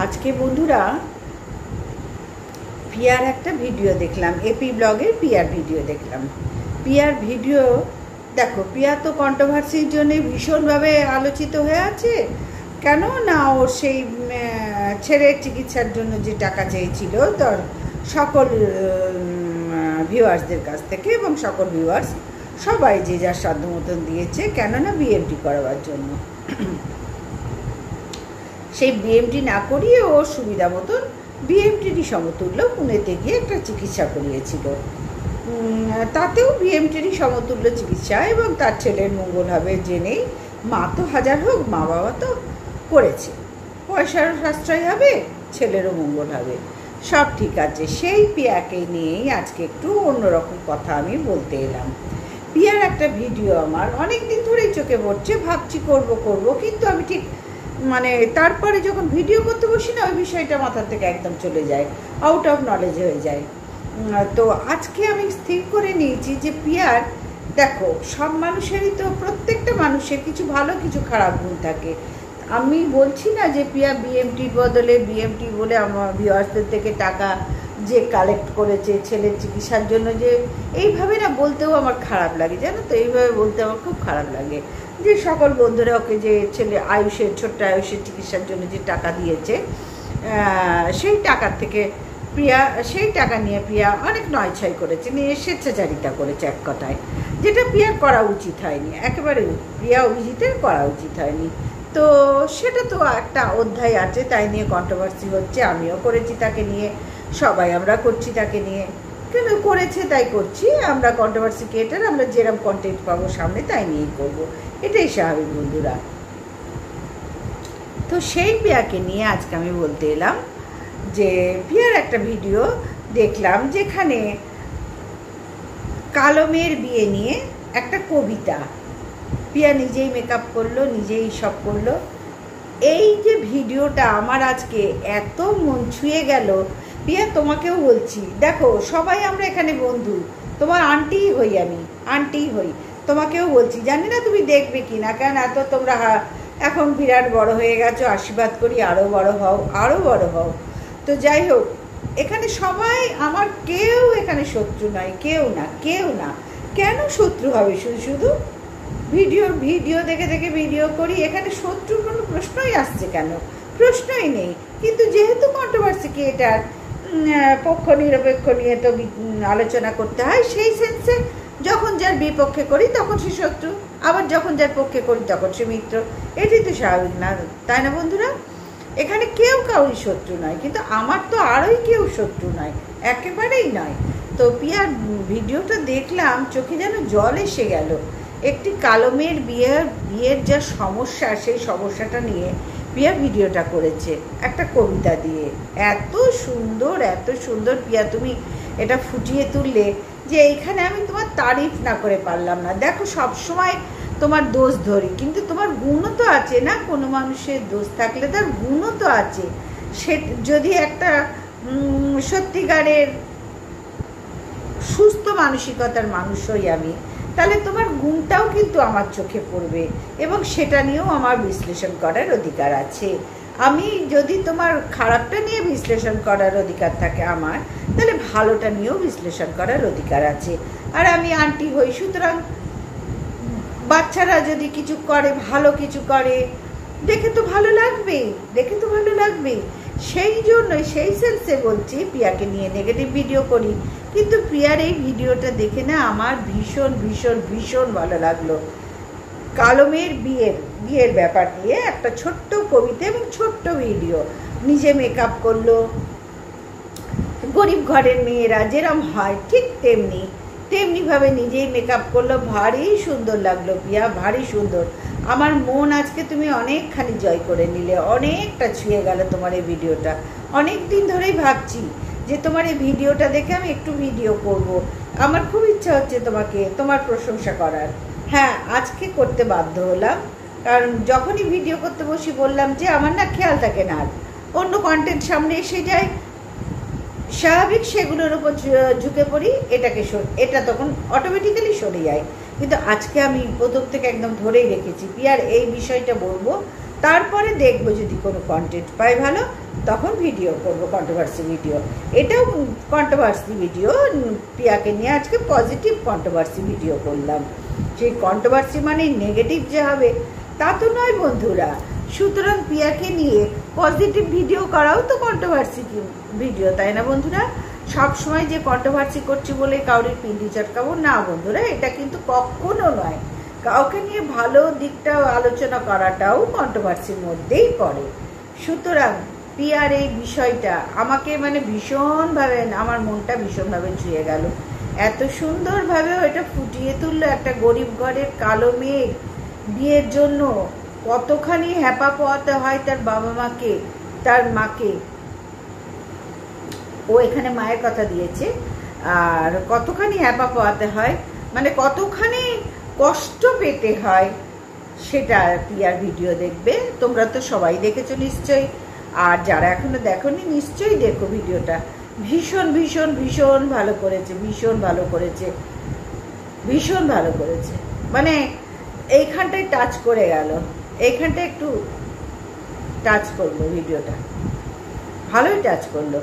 আজকে বন্ধুরা পিয়ার একটা ভিডিও দেখলাম, এপি ব্লগের পিয়ার ভিডিও দেখলাম। পিয়ার ভিডিও দেখো, পিয়া তো কন্ট্রোভার্সির জন্য ভীষণভাবে আলোচিত হয়ে আছে। কেন না, ওর সেই ছেলের চিকিৎসার জন্য যে টাকা চেয়েছিল তার সকল ভিউয়ার্সদের কাছ থেকে, এবং সকল ভিউয়ার্স সবাই যে যার সাধ্য মতন দিয়েছে, কেননা বিএমটি করাবার জন্য। সেই বিএমটি না করিয়ে ওর সুবিধা মতন বিএমটিডি সমতুল্য পুনেতে গিয়ে একটা চিকিৎসা করিয়েছিল। তাতেও বিএমটিডি সমতুল্য চিকিৎসা এবং তার ছেলের মঙ্গল হবে জেনেই মা তো হাজার হোক, মা বাবা তো করেছে, পয়সারও সাশ্রয় হবে, ছেলেরও মঙ্গল হবে, সব ঠিক আছে। সেই পিয়াকে নিয়েই আজকে একটু অন্যরকম কথা আমি বলতে এলাম। পিয়ার একটা ভিডিও আমার অনেক দিন ধরেই চোখে পড়ছে, ভাবছি করব, কিন্তু আমি ঠিক তারপরে যখন ভিডিও করতে বসি না, ওই বিষয়টা মাথা থেকে একদম চলে যায়, আউট অফ নলেজ হয়ে যায়। তো আজকে আমি স্থির করে নিয়েছি যে পিয়ার, দেখো সব মানুষেরই তো, প্রত্যেকটা মানুষের কিছু ভালো কিছু খারাপ গুণ থাকে। আমি বলছি না যে পিয়া বিএমটির বদলে, বিএমটি বলে আমার ভিউয়ার্সদের থেকে টাকা যে কালেক্ট করেছে ছেলের চিকিৎসার জন্য, যে এইভাবে না বলতেও আমার খারাপ লাগে, জানো তো, এইভাবে বলতে আমার খুব খারাপ লাগে। যে সকল বন্ধুরা ওকে যে ছেলে ছোট্ট আয়ুষের চিকিৎসার জন্য যে টাকা দিয়েছে, সেই টাকার থেকে প্রিয়া, সেই টাকা নিয়ে প্রিয়া অনেক নয়ছয় করেছে, নিয়ে স্বেচ্ছাচারিতা করেছে এক কথায়, যেটা প্রিয়ার করা উচিত হয়নি, একেবারে প্রিয়া অভিজিতের করা উচিত হয়নি। তো সেটা তো একটা অধ্যায় আছে, তাই নিয়ে কন্ট্রোভার্সি হচ্ছে, আমিও করেছি তাকে নিয়ে, সবাই আমরা করছি তাকে নিয়ে, কেন করেছে তাই করছি, আমরা কন্ট্রোভার্সি ক্রিয়েটার, আমরা যেরকম কন্টেন্ট পাবো সামনে তাই নিয়েই করবো, এটাই স্বাভাবিক বন্ধুরা। তো সেই পিয়াকে নিয়ে আজকে আমি বলতে এলাম যে পিয়ার একটা ভিডিও দেখলাম, যেখানে কালো মেয়ের বিয়ে নিয়ে একটা কবিতা, পিয়া নিজেই মেকআপ করলো, নিজেই সব করলো। এই যে ভিডিওটা আমার আজকে এত মন ছুঁয়ে গেল। পিয়া, তোমাকেও বলছি, দেখো সবাই আমরা এখানে বন্ধু, তোমার আন্টি হই, আমি আন্টি হই, তোমাকেও বলছি, জানি না তুমি দেখবে কি না, কেন এত তোমরা এখন বিরাট বড় হয়ে গেছো, আশীর্বাদ করি আরও বড় হও, আরও বড় হও। তো যাই হোক, এখানে সবাই আমার, কেউ এখানে শত্রু নয়, কেউ না, কেন শত্রু হবে? শুধু ভিডিও দেখে ভিডিও করি, এখানে শত্রুর কোনো প্রশ্নই আসছে কেন? প্রশ্নই নেই। কিন্তু যেহেতু কন্ট্রোভার্সি ক্রিয়েটার, পক্ষ নিরপেক্ষ নিয়ে তো আলোচনা করতে হয়, সেই সেন্সে যখন যার বিপক্ষে করি তখন সে শত্রু, আবার যখন যার পক্ষে করি তখন সে মিত্র, এটাই তো স্বাভাবিক না, তাই না বন্ধুরা? এখানে কেউ কাউই শত্রু নয়, কিন্তু আমার তো আরোই কেউ শত্রু নয়, একেবারেই নয়। তো পিয়ার ভিডিওটা দেখলাম, চোখে যেন জল এসে গেল। একটি কালো মেয়ের বিয়ের যা সমস্যা, সেই সমস্যাটা নিয়ে পিয়া ভিডিওটা করেছে একটা কবিতা দিয়ে। এত সুন্দর পিয়া, তুমি এটা ফুটিয়ে তুললে যে এইখানে আমি তোমার তারিফ না করে পারলাম না। দেখো সবসময় তোমার দোষ ধরি, কিন্তু তোমার গুণও তো আছে না, কোনো মানুষের দোষ থাকলে তার গুণও তো আছে। সে যদি একটা সত্যিকারের সুস্থ মানসিকতার মানুষ হই আমি, তাহলে তোমার গুণটাও কিন্তু আমার চোখে পড়বে, এবং সেটা নিয়েও আমার বিশ্লেষণ করার অধিকার আছে। আমি যদি তোমার খারাপটা নিয়ে বিশ্লেষণ করার অধিকার থাকে আমার, তাহলে ভালোটা নিয়েও বিশ্লেষণ করার অধিকার আছে। আর আমি আন্টি হই, সুতরাং বাচ্চারা যদি কিছু করে, ভালো কিছু করে, দেখে তো ভালো লাগবে। সেই জন্যই, সেই সেন্সে বলছি, প্রিয়াকে নিয়ে নেগেটিভ ভিডিও করি, কিন্তু প্রিয়ার এই ভিডিওটা দেখে না আমার ভীষণ ভালো লাগলো। কালো মেয়ের বিয়ের ব্যাপার নিয়ে একটা ছোট্ট কবিতা এবং ছোট্ট ভিডিও, নিজে মেকআপ করলো, গরিব ঘরের মেয়েরা যেরম হয় ঠিক তেমনিভাবে নিজেই মেকআপ করলো, ভারী সুন্দর লাগলো পিয়া, ভারী সুন্দর। আমার মন আজকে তুমি অনেকখানি জয় করে নিলে, অনেকটা ছুঁয়ে গেল তোমার এই ভিডিওটা। অনেক দিন ধরেই ভাবছি যে তোমার এই ভিডিওটা দেখে আমি একটু ভিডিও করব, আমার খুব ইচ্ছা হচ্ছে তোমার প্রশংসা করার। হ্যাঁ, আজকে করতে বাধ্য হলাম, কারণ যখনই ভিডিও করতে বসি বললাম যে আমার না খেয়াল থাকে না, অন্য কন্টেন্ট সামনে এসে যায়, স্বাভাবিক সেগুলোর উপর ঝুঁকে পড়ি, এটা তখন অটোমেটিক্যালি সরে যায়। কিন্তু আজকে আমি প্রথম থেকে একদম ধরেই রেখেছি পিয়ার এই বিষয়টা বলবো, তারপরে দেখবো যদি কোনো কন্টেন্ট পাই ভালো, তখন ভিডিও করব কন্ট্রোভার্সি ভিডিও। এটাও কন্ট্রোভার্সি ভিডিও, পিয়াকে নিয়ে আজকে পজিটিভ কন্ট্রোভার্সি ভিডিও করলাম। সেই কন্ট্রোভার্সি মানে নেগেটিভ যে হবে তা তো নয় বন্ধুরা। সুতরাং পিয়াকে নিয়ে পজিটিভ ভিডিও করাও তো কন্ট্রোভার্সি ভিডিও, তাই না বন্ধুরা? সবসময় যে কন্ট্রোভার্সি করছি বলে কাউরির পিন্ডি চটকাবো না বন্ধুরা, এটা কিন্তু কখনো নয়। কাউকে নিয়ে ভালো দিকটা আলোচনা করাটাও কন্ট্রোভার্সির মধ্যেই পড়ে। সুতরাং পিয়ার এই বিষয়টা আমাকে মানে ভীষণভাবে, আমার মনটা ভীষণভাবে ছুঁয়ে গেল। এত সুন্দরভাবে এটা ফুটিয়ে তুললো একটা গরিব ঘরের কালো মেয়ে বিয়ের জন্য কতখানি হ্যাপা পোয়াতে হয় তার বাবা মাকে, তার মাকে। ও এখানে মায়ের কথা দিয়েছে। আর কতখানি হ্যাপা পোয়াতে হয়, মানে কতখানি কষ্ট পেতে হয়, সেটা পিয়ার ভিডিও দেখবে। তোমরা তো সবাই দেখেছো নিশ্চয়ই, আর যারা এখনো দেখোনি নিশ্চয়ই দেখো ভিডিওটা। ভীষণ ভীষণ ভীষণ ভালো করেছে, ভীষণ ভালো করেছে, ভীষণ ভালো করেছে। মানে এইখানটায় টাচ করে গেল, এইখানটা একটু টাচ করলো ভিডিওটা, ভালোই টাচ করলো।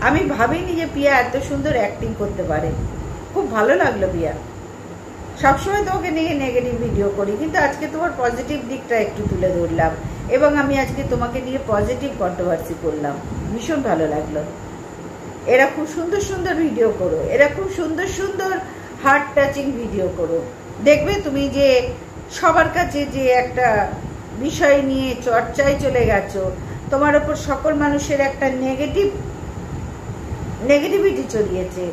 আমি ভাবিনি যে পিয়া এত সুন্দর অ্যাক্টিং করতে পারে। খুব ভালো লাগলো পিয়া। সবসময় তোমাকে নিয়ে নেগেটিভ ভিডিও করি, কিন্তু আজকে তোমার পজিটিভ দিকটা একটু তুলে ধরলাম, এবং আমি আজকে তোমাকে নিয়ে পজিটিভ কন্ট্রোভার্সি করলাম। ভীষণ ভালো লাগলো। এরা খুব সুন্দর সুন্দর ভিডিও করো, এরা খুব সুন্দর সুন্দর হার্ট টাচিং ভিডিও করো। দেখবে তুমি যে সবার কাছে যে একটা বিষয় নিয়ে চর্চায় চলে গেছো, তোমার ওপর সকল মানুষের একটা নেগেটিভিটি চলিয়েছে।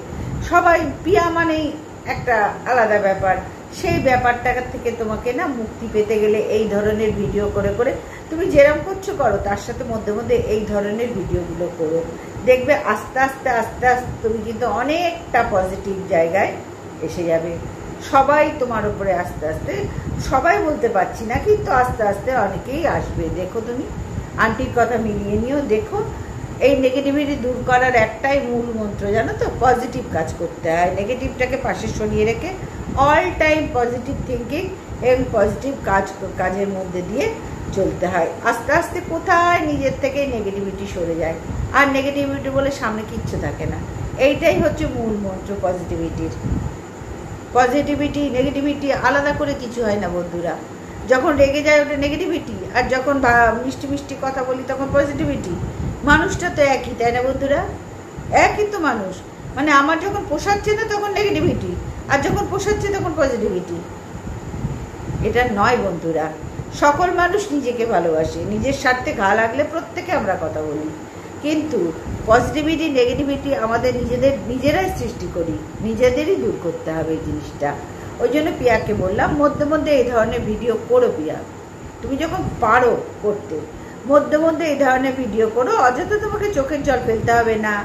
সবাই পিয়া মানেই একটা আলাদা ব্যাপার, সেই ব্যাপারটা থেকে তোমাকে না মুক্তি পেতে গেলে এই ধরনের ভিডিও করে করে তুমি যেরকম করছো করো, তার সাথে মধ্যে মধ্যে এই ধরনের ভিডিওগুলো করো। দেখবে আস্তে আস্তে আস্তে আস্তে তুমি কিন্তু অনেকটা পজিটিভ জায়গায় এসে যাবে। সবাই তোমার উপরে আস্তে আস্তে, সবাই বলতে পারছি না কিন্তু আস্তে আস্তে অনেকেই আসবে। দেখো তুমি আন্টির কথা মিলিয়ে নিও, দেখো এই নেগেটিভিটি দূর করার একটাই মূল মন্ত্র জানো তো, পজিটিভ কাজ করতে হয়। নেগেটিভটাকে পাশে সরিয়ে রেখে অল টাইম পজিটিভ থিঙ্কিং এবং পজিটিভ কাজের মধ্যে দিয়ে চলতে হয়। আস্তে আস্তে কোথায় নিজের থেকে নেগেটিভিটি সরে যায়, আর নেগেটিভিটি বলে সামনে কিচ্ছু থাকে না। এইটাই হচ্ছে মূল মন্ত্র পজিটিভিটির। পজিটিভিটি নেগেটিভিটি আলাদা করে কিছু হয় না বন্ধুরা। যখন রেগে যায় ওটা নেগেটিভিটি, আর যখন মিষ্টি মিষ্টি কথা বলি তখন পজিটিভিটি। মানুষটা তো একই, তাই না বন্ধুরা? একই তো মানুষ। মানে আমার যখন পোষাচ্ছে না তখন নেগেটিভিটি, আর যখন পোষাচ্ছে তখন পজিটিভিটি। এটা নয় বন্ধুরা। সকল মানুষ নিজেকে ভালোবাসে, নিজের স্বার্থে ঘা লাগলে প্রত্যেকে আমরা কথা বলি, কিন্তু পজিটিভিটি নেগেটিভিটি আমাদের নিজেরাই সৃষ্টি করি, নিজেদেরই দূর করতে হবে এই জিনিসটা। ওই জন্য পিয়াকে বললাম মধ্যে মধ্যে এই ধরনের ভিডিও করো পিয়া, তুমি যখন পারো করতে মধ্যে মধ্যে এই ধরনের ভিডিও করো। অযথা তোমাকে চোখের জল ফেলতে হবে না।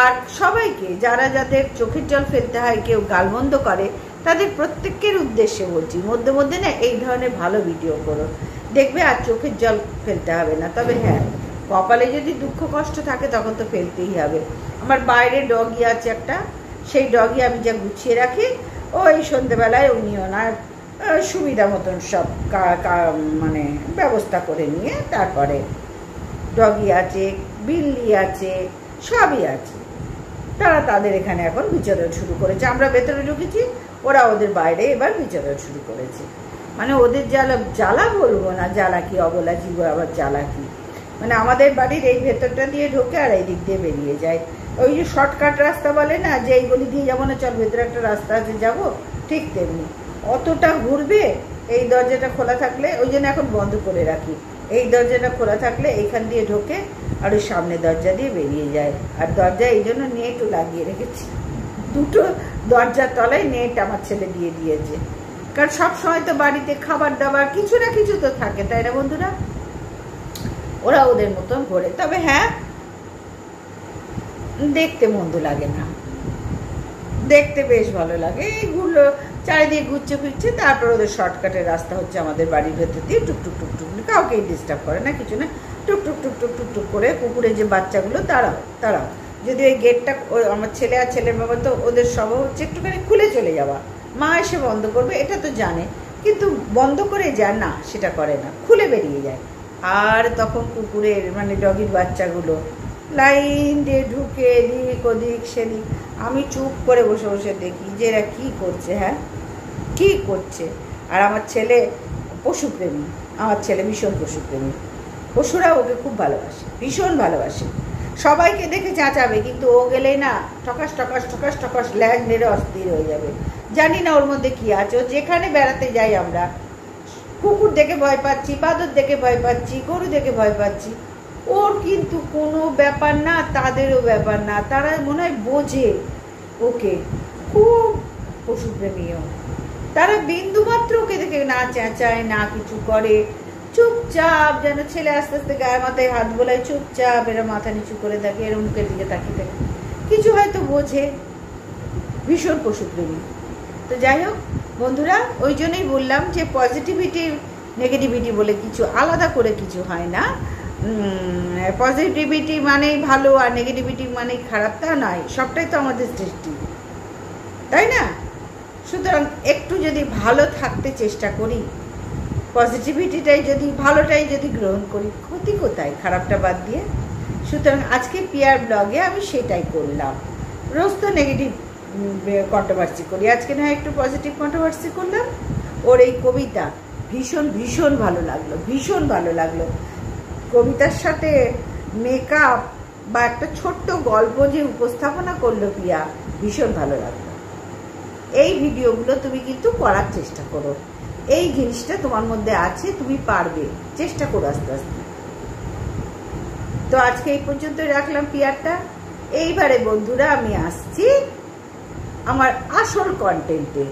আর সবাইকে, যারা যাদের চোখের জল ফেলতে হয়, কেউ গালমন্দ করে, তাদের প্রত্যেকের উদ্দেশ্যে বলছি মধ্যে মধ্যে না এই ধরনের ভালো ভিডিও করো, দেখবে আর চোখের জল ফেলতে হবে না। তবে হ্যাঁ, কপালে যদি দুঃখ কষ্ট থাকে তখন তো ফেলতেই হবে। আমার বাইরে ডগি আছে একটা, সেই ডগি আমি যা গুছিয়ে রাখি, ওই সন্ধ্যেবেলায় উনি ওনার সুবিধা মতন সব মানে ব্যবস্থা করে নিয়ে তারপরে, ডগি আছে, বিল্লি আছে, সবই আছে, তারা তাদের এখানে এখন বিচরণ শুরু করেছে। আমরা ভেতরে ঢুকেছি, ওরা ওদের বাইরে এবার বিচরণ শুরু করেছে। মানে ওদের জ্বালা বলবো না, জ্বালা কি, অবলা জীব আবার জ্বালা কি। মানে আমাদের বাড়ির এই ভেতরটা দিয়ে ঢোকে আর এই দিক দিয়ে বেরিয়ে যায়। ওই যে শর্টকাট রাস্তা বলে না, যে এইগুলি দিয়ে যাবো না, চল ভেতরে একটা রাস্তা আছে যাবো, ঠিক তেমনি অতটা ঘুরবে। এই দরজাটা খোলা থাকলে, ওই জন্য এখন বন্ধ করে রাখি, এই দরজাটা খোলা থাকলে এইখান দিয়ে ঢোকে আর ওই সামনে দরজা দিয়ে বেরিয়ে যায়। আর দরজা এই জন্য নেটও লাগিয়ে রেখেছি, দুটো দরজার তলায় নেট আমার ছেলে দিয়ে দিয়েছে, কারণ সব সময় তো বাড়িতে খাবার দাবার কিছু না কিছু তো থাকে, তাই না বন্ধুরা? ওরা ওদের মতন করে। তবে হ্যাঁ, দেখতে মন্দ লাগে না, দেখতে বেশ ভালো লাগে। এইগুলো চারিদিকে ঘুরছে ফিরছে, তারপর ওদের শর্টকাটের রাস্তা হচ্ছে আমাদের বাড়ির ভেতর দিয়ে, টুকটুক টুকটুক, কাউকেই ডিস্টার্ব করে না, কিছু না, টুকটুক টুকটুক টুকটুক করে কুকুরের যে বাচ্চাগুলো তারাও যদি ওই গেটটা, আমার ছেলে আর ছেলের বাবা তো ওদের স্বভাব হচ্ছে একটুখানি খুলে চলে যাওয়া, মা এসে বন্ধ করবে এটা তো জানে, কিন্তু বন্ধ করে যায় না, সেটা করে না, খুলে বেরিয়ে যায়। আর তখন কুকুরের মানে ডগির বাচ্চাগুলো লাইন দিয়ে ঢুকে এদিক ওদিক সেদিক। আমি চুপ করে বসে বসে দেখি যে এরা কী করছে, হ্যাঁ কী করছে। আর আমার ছেলে পশুপ্রেমী, আমার ছেলে ভীষণ পশুপ্রেমী, পশুরা ওকে খুব ভালোবাসে, ভীষণ ভালোবাসে, সবাইকে দেখে চাচাবে, কিন্তু ও গেলেই না ঠকাস ঠকাস ঠকাস ঠকাস ল্যাজ নেড়ে অস্থির হয়ে যাবে। জানি না ওর মধ্যে কী আছে। ও যেখানে বেড়াতে যাই আমরা, কুকুর দেখে ভয় পাচ্ছি, বাদর দেখে ভয় পাচ্ছি, গরু দেখে ভয় পাচ্ছি, ওর কিন্তু কোনো ব্যাপার না, তাদেরও ব্যাপার না। তারা মনে হয় বোঝে ওকে, খুব পশুপ্রেমীও। তারা বিন্দুমাত্র ওকে দেখে না চেঁচায় না কিছু করে, চুপচাপ, যেন ছেলে আস্তে আস্তে গায়ে মাথায় হাত বোলায়, চুপচাপ এরা মাথা নিচু করে থাকে, এর মুখের দিকে তাকিয়ে থাকে, কিছু হয়তো বোঝে, ভীষণ পশুপ্রেমী। তো যাই হোক বন্ধুরা, ওই জন্যই বললাম যে পজিটিভিটি নেগেটিভিটি বলে কিছু আলাদা করে কিছু হয় না। পজিটিভিটি মানেই ভালো আর নেগেটিভিটি মানেই খারাপ তা নয়, সবটাই তো আমাদের সৃষ্টি, তাই না? সুতরাং একটু যদি ভালো থাকতে চেষ্টা করি, পজিটিভিটিটাই যদি, ভালোটাই যদি গ্রহণ করি, ক্ষতি কোথায় খারাপটা বাদ দিয়ে? সুতরাং আজকে পিয়ার ব্লগে আমি সেটাই করলাম। রোজ তো নেগেটিভ কন্ট্রোভার্সি করি, আজকে না একটু পজিটিভ কন্ট্রোভার্সি করলাম। ওর এই কবিতা ভীষণ ভীষণ ভালো লাগলো, ভীষণ ভালো লাগলো। কবিতার সাথে মেকআপ বা একটা ছোট্ট গল্প যে উপস্থাপনা করলো পিয়া, ভীষণ ভালো লাগলো। এই ভিডিওগুলো তুমি কিন্তু করার চেষ্টা করো, এই জিনিসটা তোমার মধ্যে আছে, তুমি পারবে, চেষ্টা করো আস্তে আস্তে। তো আজকে এই পর্যন্ত রাখলাম পিয়ারটা। এইবারে বন্ধুরা আমি আসছি আমার আসল কন্টেন্টে।